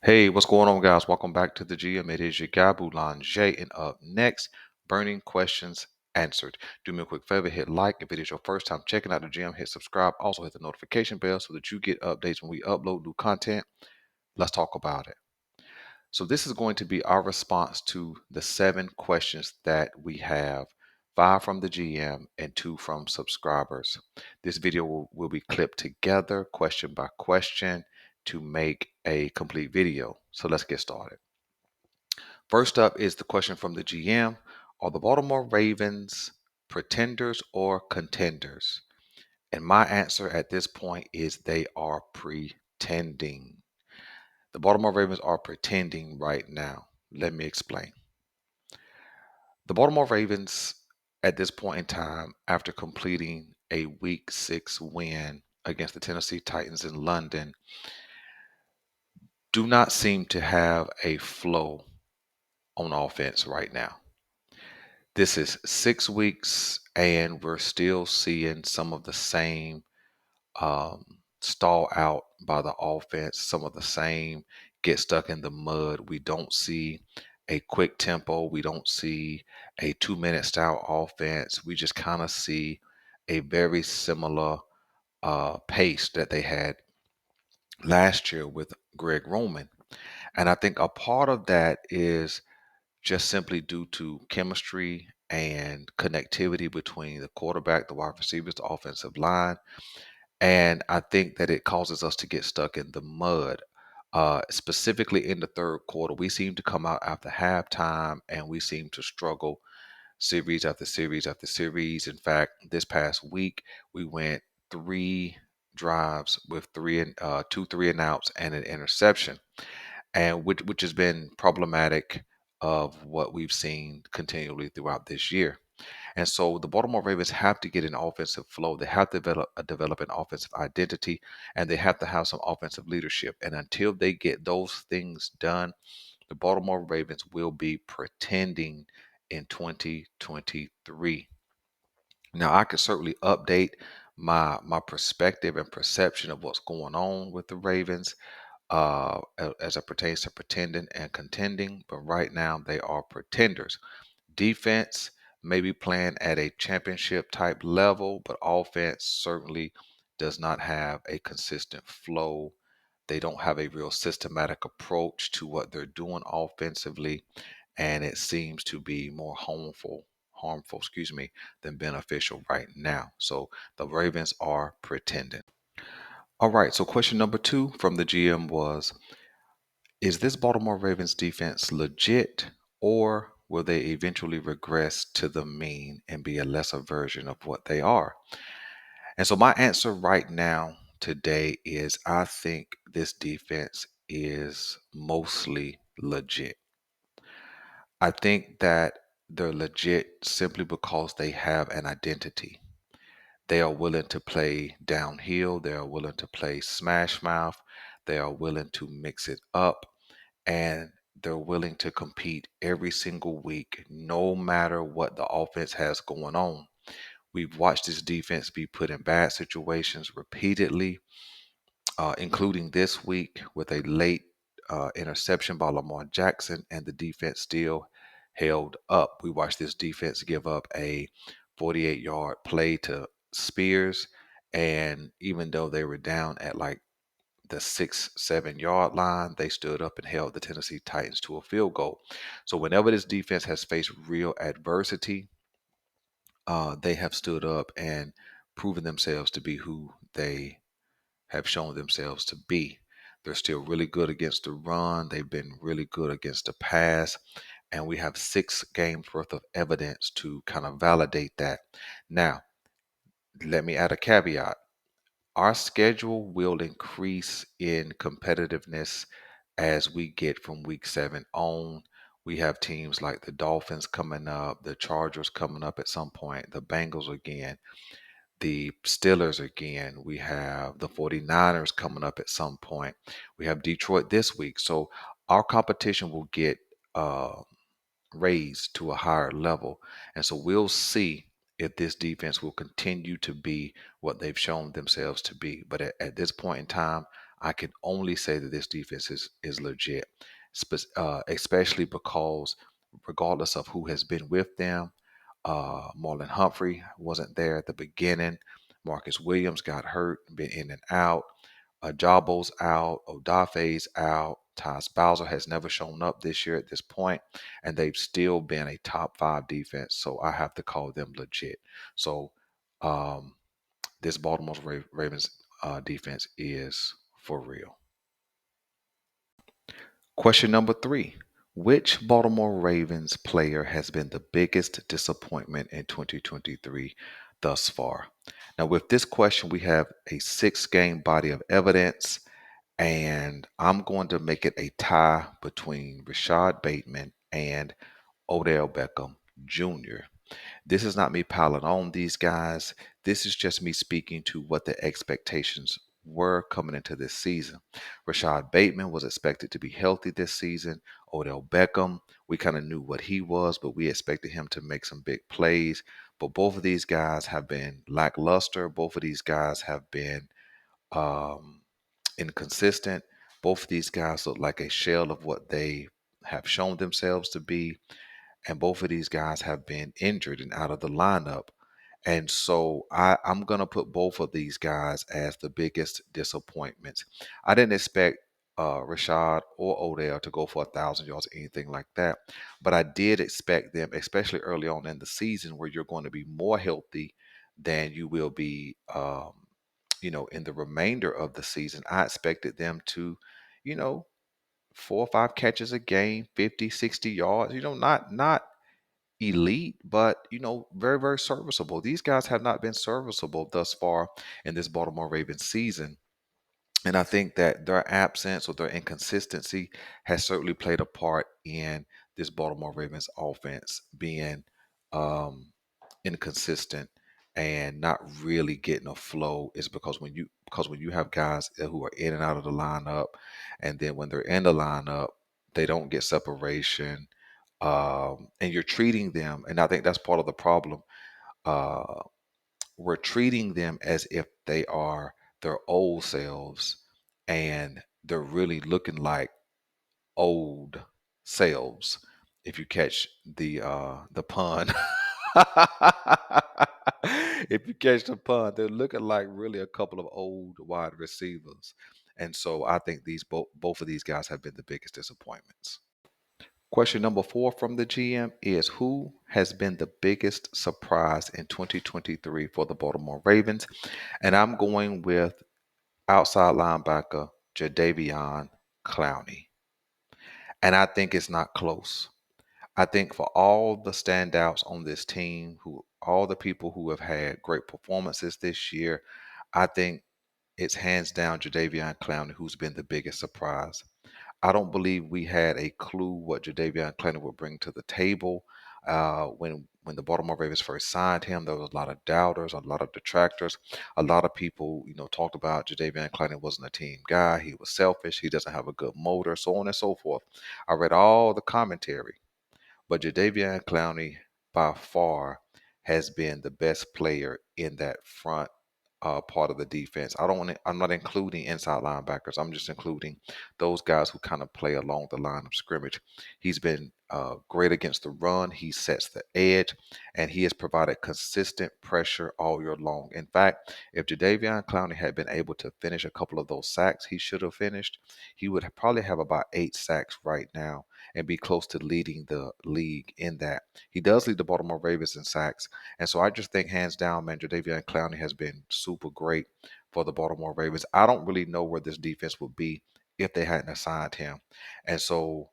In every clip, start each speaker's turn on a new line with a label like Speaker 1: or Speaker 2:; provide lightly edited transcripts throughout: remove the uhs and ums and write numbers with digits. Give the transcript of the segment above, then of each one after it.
Speaker 1: Hey, what's going on, guys? Welcome back to the GM. It is your guy, Boulanger. And up next, burning questions answered. Do me a quick favor, hit like. If it is your first time checking out the GM, hit subscribe. Also, hit the notification bell so that you get updates when we upload new content. Let's talk about it. So, this is going to be our response to the 7 questions that we have, 5 from the GM and 2 from subscribers. This video will be clipped together, question by question, to make a complete video. So let's get started. First up is the question from the GM. Are the Baltimore Ravens pretenders or contenders? And my answer at this point is they are pretending. The Baltimore Ravens are pretending right now. Let me explain. The Baltimore Ravens, at this point in time, after completing a Week 6 win against the Tennessee Titans in London, do not seem to have a flow on offense right now. This is 6 weeks, and we're still seeing some of the same stall out by the offense, some of the same get stuck in the mud. We don't see a quick tempo. We don't see a 2-minute style offense. We just kind of see a very similar pace that they had last year with Greg Roman. And I think a part of that is just simply due to chemistry and connectivity between the quarterback, the wide receivers, the offensive line. And I think that it causes us to get stuck in the mud. Specifically in the third quarter, we seem to come out after halftime and we seem to struggle series after series after series. In fact, this past week, we went 3 drives with 2 3-and-outs and an interception, and which has been problematic of what we've seen continually throughout this year. And so the Baltimore Ravens have to get an offensive flow. They have to develop an offensive identity, and they have to have some offensive leadership. And until they get those things done, the Baltimore Ravens will be pretending in 2023. Now, I could certainly update my perspective and perception of what's going on with the Ravens as it pertains to pretending and contending, but right now they are pretenders. Defense may be playing at a championship type level, but offense certainly does not have a consistent flow. They don't have a real systematic approach to what they're doing offensively, and it seems to be more harmful, than beneficial right now. So the Ravens are pretending. All right, so question number 2 from the GM was, is this Baltimore Ravens defense legit, or will they eventually regress to the mean and be a lesser version of what they are? And so my answer right now today is I think this defense is mostly legit. I think that they're legit simply because they have an identity. They are willing to play downhill. They are willing to play smash mouth. They are willing to mix it up, and they're willing to compete every single week, no matter what the offense has going on. We've watched this defense be put in bad situations repeatedly, including this week with a late interception by Lamar Jackson, and the defense still held up. We watched this defense give up a 48-yard play to Spears, and even though they were down at like the 6-7 yard line, they stood up and held the Tennessee Titans to a field goal. So whenever this defense has faced real adversity, they have stood up and proven themselves to be who they have shown themselves to be. They're still really good against the run. They've been really good against the pass. And we have 6 games worth of evidence to kind of validate that. Now, let me add a caveat. Our schedule will increase in competitiveness as we get from week 7 on. We have teams like the Dolphins coming up, the Chargers coming up at some point, the Bengals again, the Steelers again. We have the 49ers coming up at some point. We have Detroit this week. So our competition will get raised to a higher level. And so we'll see if this defense will continue to be what they've shown themselves to be. But at this point in time, I can only say that this defense is legit, especially because regardless of who has been with them, Marlon Humphrey wasn't there at the beginning. Marcus Williams got hurt, been in and out. Jabo's out. Odafe's out. Tyus Bowser has never shown up this year at this point, and they've still been a top five defense. So I have to call them legit. So um, this Baltimore Ravens defense is for real. Question number three. Which Baltimore Ravens player has been the biggest disappointment in 2023 thus far? Now, with this question, we have a 6 game body of evidence, and I'm going to make it a tie between Rashad Bateman and Odell Beckham Jr. This is not me piling on these guys. This is just me speaking to what the expectations were coming into this season. Rashad Bateman was expected to be healthy this season. Odell Beckham, we kind of knew what he was, but we expected him to make some big plays. But both of these guys have been lackluster. Both of these guys have been um, inconsistent. Both of these guys look like a shell of what they have shown themselves to be, and both of these guys have been injured and out of the lineup. And so I'm going to put both of these guys as the biggest disappointments. I didn't expect Rashad or Odell to go for 1,000 yards or anything like that. But I did expect them, especially early on in the season where you're going to be more healthy than you will be, in the remainder of the season. I expected them to, you know, 4 or 5 catches a game, 50, 60 yards, not elite, but very, very serviceable. These guys have not been serviceable thus far in this Baltimore Ravens season. And I think that their absence or their inconsistency has certainly played a part in this Baltimore Ravens offense being um, inconsistent and not really getting a flow. Is because when you have guys who are in and out of the lineup, and then when they're in the lineup, they don't get separation, and you're treating them. And I think that's part of the problem. Uh, we're treating them as if they are their old selves, and they're really looking like old selves. If you catch the pun. If you catch the pun, they're looking like really a couple of old wide receivers. And so I think these both of these guys have been the biggest disappointments. Question number four from the GM is, who has been the biggest surprise in 2023 for the Baltimore Ravens? And I'm going with outside linebacker Jadeveon Clowney. And I think it's not close. I think for all the standouts on this team, all the people who have had great performances this year, I think it's hands down Jadeveon Clowney who's been the biggest surprise. I don't believe we had a clue what Jadeveon Clowney would bring to the table. When the Baltimore Ravens first signed him, there was a lot of doubters, a lot of detractors. A lot of people, talked about Jadeveon Clowney wasn't a team guy. He was selfish. He doesn't have a good motor, so on and so forth. I read all the commentary, but Jadeveon Clowney, by far, has been the best player in that front part of the defense. I'm not including inside linebackers. I'm just including those guys who kind of play along the line of scrimmage. He's been great against the run. He sets the edge, and he has provided consistent pressure all year long. In fact, if Jadeveon Clowney had been able to finish a couple of those sacks he should have finished, he would probably have about 8 sacks right now and be close to leading the league in that. He does lead the Baltimore Ravens in sacks. And so I just think hands down, man, Jadeveon Clowney has been super great for the Baltimore Ravens. I don't really know where this defense would be if they hadn't assigned him. And so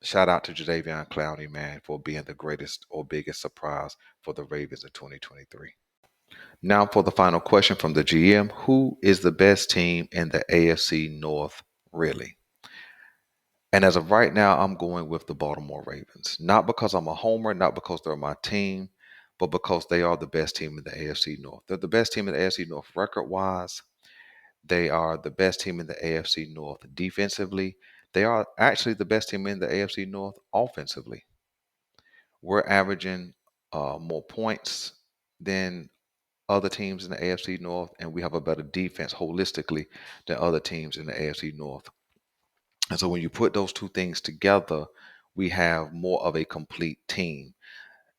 Speaker 1: shout out to Jadeveon Clowney, man, for being the greatest or biggest surprise for the Ravens in 2023. Now for the final question from the GM. Who is the best team in the AFC North, really? And as of right now, I'm going with the Baltimore Ravens. Not because I'm a homer, not because they're my team, but because they are the best team in the AFC North. They're the best team in the AFC North record wise. They are the best team in the AFC North defensively. They are actually the best team in the AFC North offensively. We're averaging more points than other teams in the AFC North, and we have a better defense holistically than other teams in the AFC North. And so when you put those two things together, we have more of a complete team.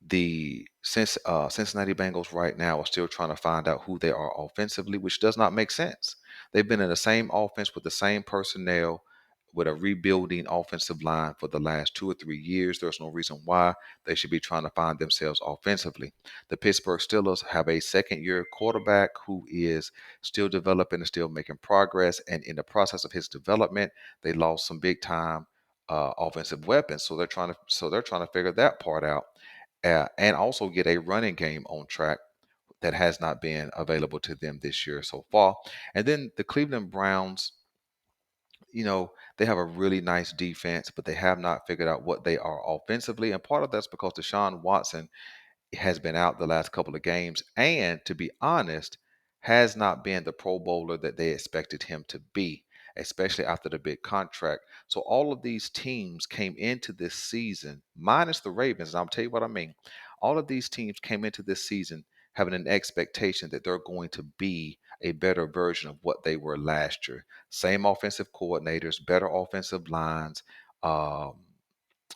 Speaker 1: The Cincinnati Bengals right now are still trying to find out who they are offensively, which does not make sense. They've been in the same offense with the same personnel with a rebuilding offensive line for the last 2 or 3 years. There's no reason why they should be trying to find themselves offensively. The Pittsburgh Steelers have a second year quarterback who is still developing and still making progress. And in the process of his development, they lost some big time offensive weapons. So they're trying to figure that part out and also get a running game on track that has not been available to them this year so far. And then the Cleveland Browns, they have a really nice defense, but they have not figured out what they are offensively. And part of that's because Deshaun Watson has been out the last couple of games, and to be honest, has not been the Pro Bowler that they expected him to be, especially after the big contract. So all of these teams came into this season, minus the Ravens, and I'll tell you what I mean. All of these teams came into this season having an expectation that they're going to be a better version of what they were last year. Same offensive coordinators, better offensive lines, um,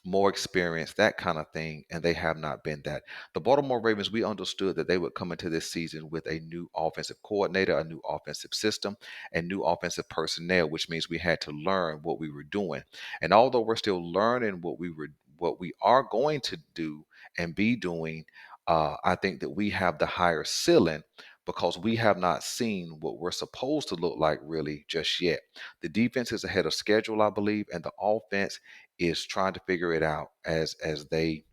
Speaker 1: more experience, that kind of thing, and they have not been that. The Baltimore Ravens, we understood that they would come into this season with a new offensive coordinator, a new offensive system, and new offensive personnel, which means we had to learn what we were doing. And although we're still learning what we are going to do and be doing, I think that we have the higher ceiling because we have not seen what we're supposed to look like really just yet. The defense is ahead of schedule, I believe, and the offense is trying to figure it out as they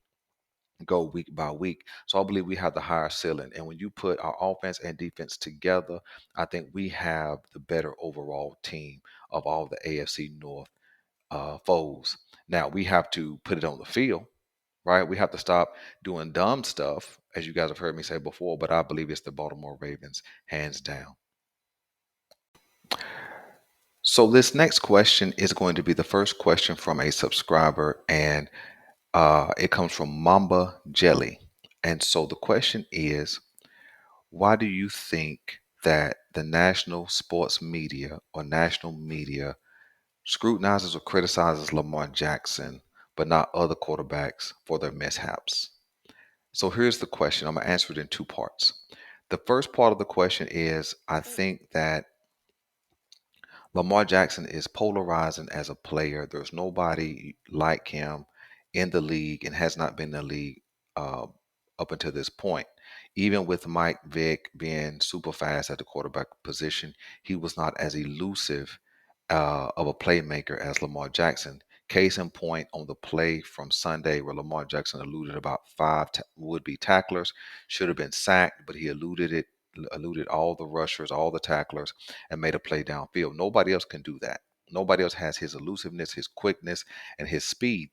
Speaker 1: go week by week. So I believe we have the higher ceiling. And when you put our offense and defense together, I think we have the better overall team of all the AFC North foes. Now we have to put it on the field, right? We have to stop doing dumb stuff, as you guys have heard me say before, but I believe it's the Baltimore Ravens, hands down. So this next question is going to be the first question from a subscriber, and it comes from Mamba Jelly. And so the question is, why do you think that the national sports media or national media scrutinizes or criticizes Lamar Jackson, but not other quarterbacks for their mishaps? So here's the question. I'm going to answer it in two parts. The first part of the question is, I think that Lamar Jackson is polarizing as a player. There's nobody like him in the league and has not been in the league uh, up until this point. Even with Mike Vick being super fast at the quarterback position, he was not as elusive of a playmaker as Lamar Jackson. Case in point on the play from Sunday where Lamar Jackson eluded about five would-be tacklers, should have been sacked, but he eluded all the rushers, all the tacklers, and made a play downfield. Nobody else can do that. Nobody else has his elusiveness, his quickness, and his speed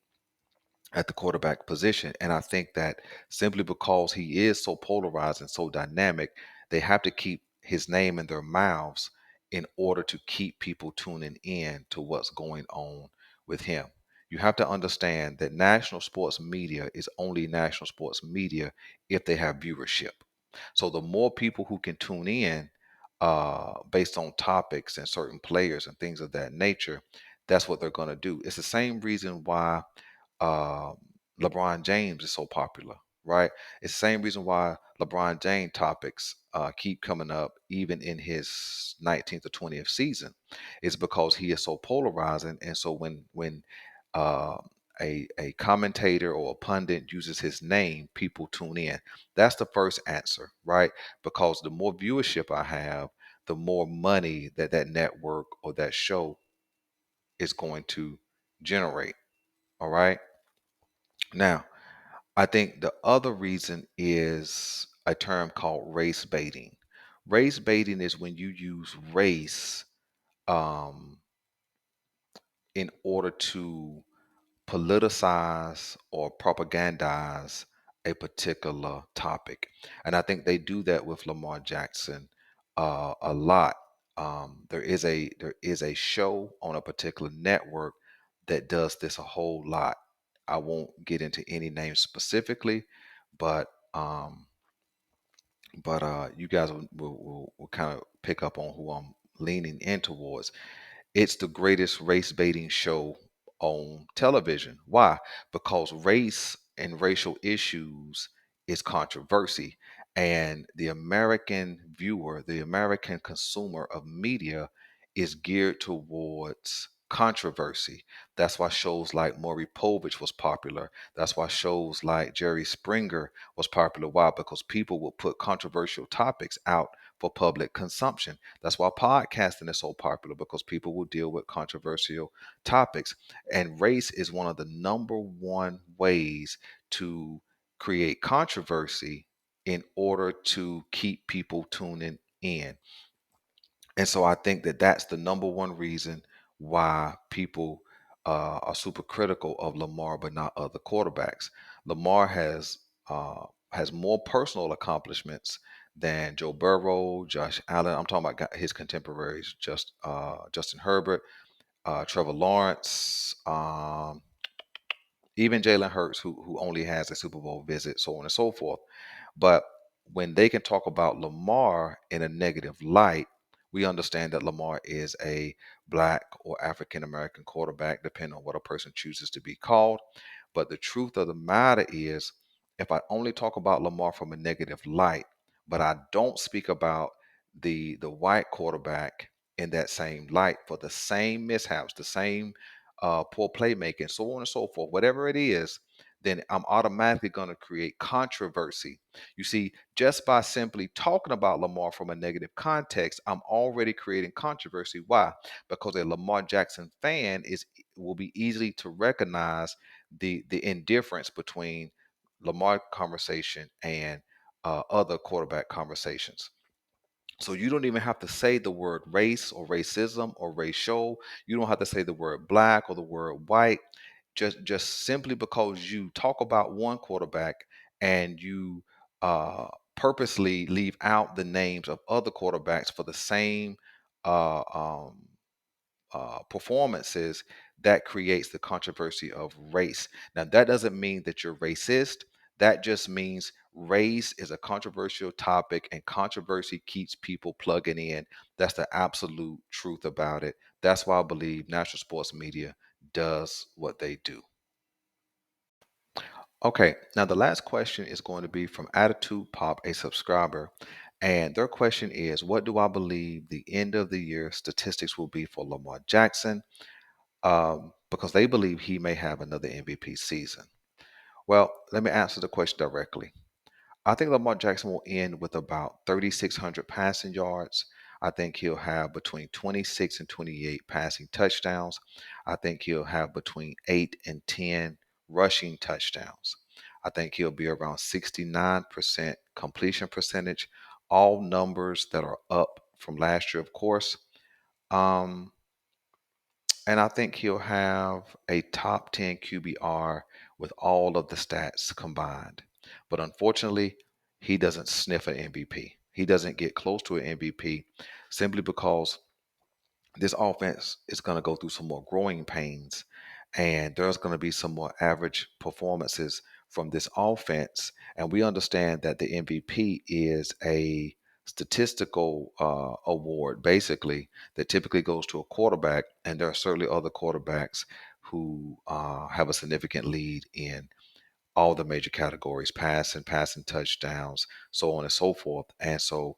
Speaker 1: at the quarterback position. And I think that simply because he is so polarized and so dynamic, they have to keep his name in their mouths in order to keep people tuning in to what's going on with him. You have to understand that national sports media is only national sports media if they have viewership. So the more people who can tune in based on topics and certain players and things of that nature, that's what they're going to do. It's the same reason why uh, LeBron James is so popular, right? It's the same reason why LeBron James topics keep coming up even in his 19th or 20th season. It's because he is so polarizing, and so when uh, a commentator or a pundit uses his name, people tune in. That's the first answer, right? Because the more viewership I have, the more money that that network or that show is going to generate. All right. Now, I think the other reason is a term called race baiting. Race baiting is when you use race um, in order to politicize or propagandize a particular topic. And I think they do that with Lamar Jackson a lot. There is a show on a particular network that does this a whole lot. I won't get into any names specifically, but but you guys will kind of pick up on who I'm leaning in towards. It's the greatest race baiting show on television. Why? Because race and racial issues is controversy. And the American viewer, the American consumer of media is geared towards controversy. That's why shows like Maury Povich was popular. That's why shows like Jerry Springer was popular. Why? Because people will put controversial topics out for public consumption. That's why podcasting is so popular, because people will deal with controversial topics. And race is one of the number one ways to create controversy in order to keep people tuning in. And so I think that that's the number one reason why people are super critical of Lamar, but not other quarterbacks. Lamar has more personal accomplishments than Joe Burrow, Josh Allen. I'm talking about his contemporaries, Justin Herbert, Trevor Lawrence, even Jalen Hurts, who only has a Super Bowl visit, so on and so forth. But when they can talk about Lamar in a negative light, we understand that Lamar is a black or African American quarterback, depending on what a person chooses to be called. But the truth of the matter is, if I only talk about Lamar from a negative light, but I don't speak about the white quarterback in that same light for the same mishaps, the same poor playmaking, so on and so forth, whatever it is, then I'm automatically going to create controversy. You see, just by simply talking about Lamar from a negative context, I'm already creating controversy. Why? Because a Lamar Jackson fan will be easily to recognize the indifference between Lamar conversation and other quarterback conversations. So you don't even have to say the word race or racism or racial. You don't have to say the word black or the word white. Just simply because you talk about one quarterback and you purposely leave out the names of other quarterbacks for the same uh, um, performances, that creates the controversy of race. Now, that doesn't mean that you're racist. That just means race is a controversial topic, and controversy keeps people plugging in. That's the absolute truth about it. That's why I believe national sports media does what they do. Okay, now the last question is going to be from Attitude Pop, a subscriber. And their question is, what do I believe the end of the year statistics will be for Lamar Jackson? Because they believe he may have another MVP season. Well, let me answer the question directly. I think Lamar Jackson will end with about 3,600 passing yards. I think he'll have between 26 and 28 passing touchdowns. I think he'll have between 8 and 10 rushing touchdowns. I think he'll be around 69% completion percentage, all numbers that are up from last year, of course. Um, and I think he'll have a top 10 QBR with all of the stats combined. But unfortunately, he doesn't sniff an MVP. He doesn't get close to an MVP simply because this offense is going to go through some more growing pains, and there's going to be some more average performances from this offense. And we understand that the MVP is a statistical award, basically, that typically goes to a quarterback. And there are certainly other quarterbacks who have a significant lead in all the major categories: passing touchdowns, so on and so forth. And so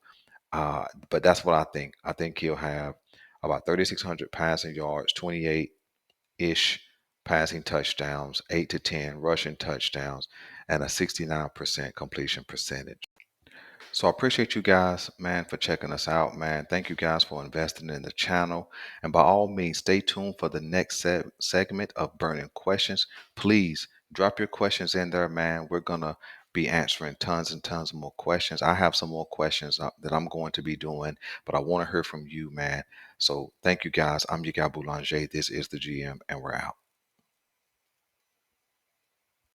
Speaker 1: but that's what I think. I think he'll have about 3,600 passing yards, 28 ish passing touchdowns, 8 to 10 rushing touchdowns, and a 69% completion percentage. So I appreciate you guys, man, for checking us out, man. Thank you guys for investing in the channel. And by all means, stay tuned for the next segment of Burning Questions. Please drop your questions in there, man. We're going to be answering tons and tons of more questions. I have some more questions that I'm going to be doing, but I want to hear from you, man. So thank you guys. I'm your guy Boulanger. This is the GM, and we're out.